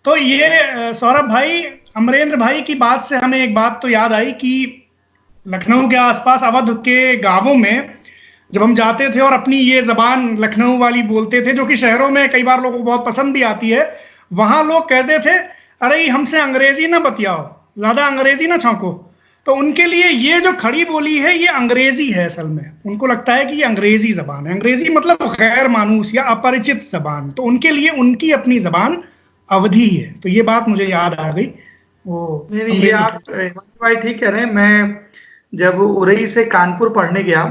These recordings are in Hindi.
तो ये सौरभ भाई, अमरेंद्र भाई की बात से हमें एक बात तो याद आई कि लखनऊ के आसपास अवध के गांवों में जब हम जाते थे और अपनी ये जबान लखनऊ वाली बोलते थे, जो कि शहरों में कई बार लोगों को बहुत पसंद भी आती है, वहां लोग कहते थे अरे ये हमसे अंग्रेजी ना बतियाओ, ज्यादा अंग्रेजी ना छौंको। तो उनके लिए ये जो खड़ी बोली है ये अंग्रेजी है। असल में उनको लगता है कि ये अंग्रेजी जबान है। अंग्रेजी मतलब गैर मानूस या अपरिचित जबान। तो उनके लिए उनकी अपनी जबान अवधि है। तो ये बात मुझे याद आ गई। वो नहीं नहीं, ये आप भाई ठीक कह रहे हैं। मैं जब उरई से कानपुर पढ़ने गया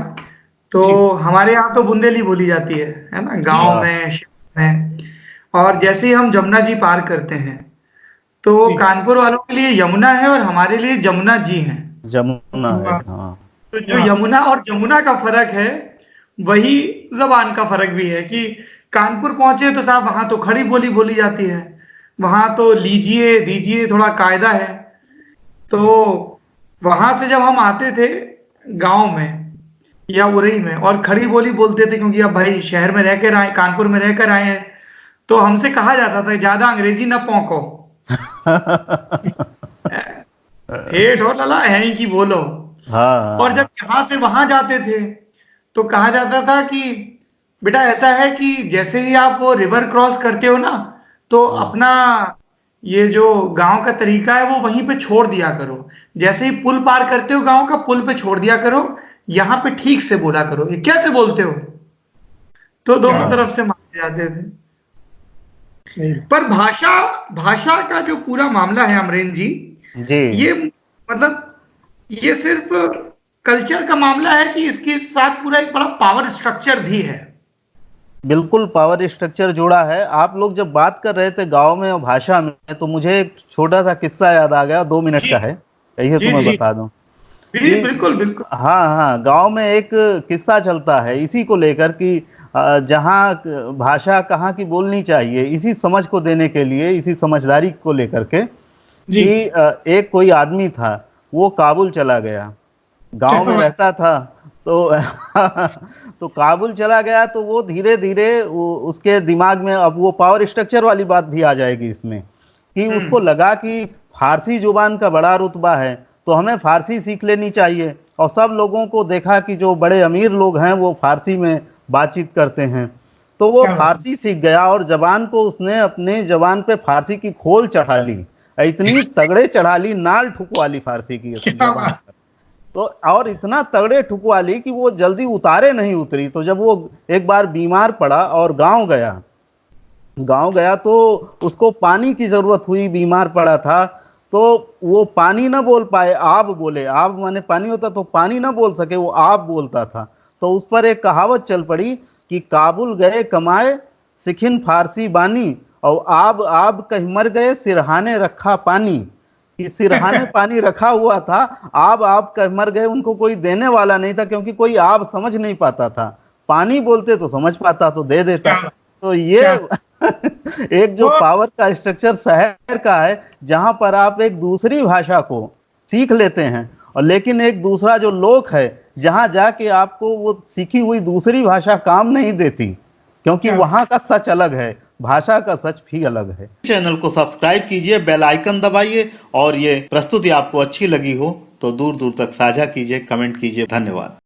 तो जी हमारे यहाँ तो बुंदेली बोली जाती है ना, जी गांव में, शहर में। और जैसे ही हम जमुना जी पार करते हैं तो जी। कानपुर वालों के लिए यमुना है और हमारे लिए जमुना जी है। जमुना है, वाह हाँ। तो जो वाह। यमुना और जमुना का फर्क है वही जबान का फर्क भी है कि कानपुर पहुंचे तो साहब वहां तो खड़ी बोली बोली जाती है, वहां तो लीजिए दीजिए थोड़ा कायदा है। तो वहां से जब हम आते थे गांव में या उरई में और खड़ी बोली बोलते थे, क्योंकि अब भाई शहर में रहकर आए, कानपुर में रहकर आए हैं, तो हमसे कहा जाता था ज्यादा अंग्रेजी ना पौंको, ठेठ हो लला है ही की बोलो। और हाँ जब यहां से वहां जाते थे तो कहा जाता था कि बेटा ऐसा है कि जैसे ही आप वो रिवर क्रॉस करते हो ना तो हाँ अपना ये जो गांव का तरीका है वो वहीं पे छोड़ दिया करो। जैसे ही पुल पार करते हो गांव का, पुल पे छोड़ दिया करो, यहाँ पे ठीक से बोला करो। ये कैसे बोलते हो? तो दोनों क्या हाँ। तरफ से मारे जाते थे। सही बात। पर भाषा भाषा का जो पूरा मामला है अमरेंद्र जी, जी। ये मतलब ये सिर्फ कल्चर का मामला है कि इसके साथ पूरा एक बड़ा पावर स्ट्रक्चर भी है। बिल्कुल पावर स्ट्रक्चर जुड़ा है। आप लोग जब बात कर रहे थे गांव में और भाषा में, तो मुझे एक छोटा सा किस्सा याद आ गया, 2 मिनट जी का है, कहिए तो जी मैं जी बता दूं जी, कि बिल्कुल बिल्कुल। हाँ हाँ, गांव में एक किस्सा चलता है इसी को लेकर कि जहाँ भाषा कहाँ की बोलनी चाहिए, इसी समझ को देने के लिए, इसी समझदारी को लेकर के जी। कि एक कोई आदमी था, वो काबुल चला गया, क्या गांव में बात। रहता था। तो तो काबुल चला गया तो वो धीरे धीरे उसके दिमाग में, अब वो पावर स्ट्रक्चर वाली बात भी आ जाएगी इसमें, कि उसको हम्म। लगा कि फारसी जुबान का बड़ा रुतबा है तो हमें फारसी सीख लेनी चाहिए। और सब लोगों को देखा कि जो बड़े अमीर लोग हैं वो फारसी में बातचीत करते हैं, तो वो क्या बात। फारसी सीख गया और जबान को उसने अपने जबान पे फारसी की खोल चढ़ा ली, इतनी तगड़े चढ़ा ली, नाल ठुक वाली फारसी की क्या जबान बात। पर। तो और इतना तगड़े ठुकवा ली कि वो जल्दी उतारे नहीं उतरी। तो जब वो एक बार बीमार पड़ा और गांव गया तो उसको पानी की जरूरत हुई, बीमार पड़ा था, तो वो पानी ना बोल पाए, आप बोले, आप माने पानी होता, तो पानी ना बोल सके, वो आप बोलता था। तो उस पर एक कहावत चल पड़ी कि काबुल गए कमाए सिखिन फारसी बानी, और आप कहीं मर गए सिरहाने रखा पानी, कि सिरहाने पानी रखा हुआ था, आप कहीं मर गए, उनको कोई देने वाला नहीं था, क्योंकि कोई आप समझ नहीं पाता था। पानी बोलते तो समझ पाता, तो दे देता। क्या बात। तो ये क्या एक जो वो पावर का स्ट्रक्चर शहर का है, जहां पर आप एक दूसरी भाषा को सीख लेते हैं, और लेकिन एक दूसरा जो लोक है, जहां जाके आपको वो सीखी हुई दूसरी भाषा काम नहीं देती, क्योंकि क्या वहां का सच अलग है, भाषा का सच भी अलग है। चैनल को सब्सक्राइब कीजिए, बेल आइकन दबाइए, और ये प्रस्तुति आपको अच्छी लगी हो तो दूर दूर तक साझा कीजिए, कमेंट कीजिए। धन्यवाद।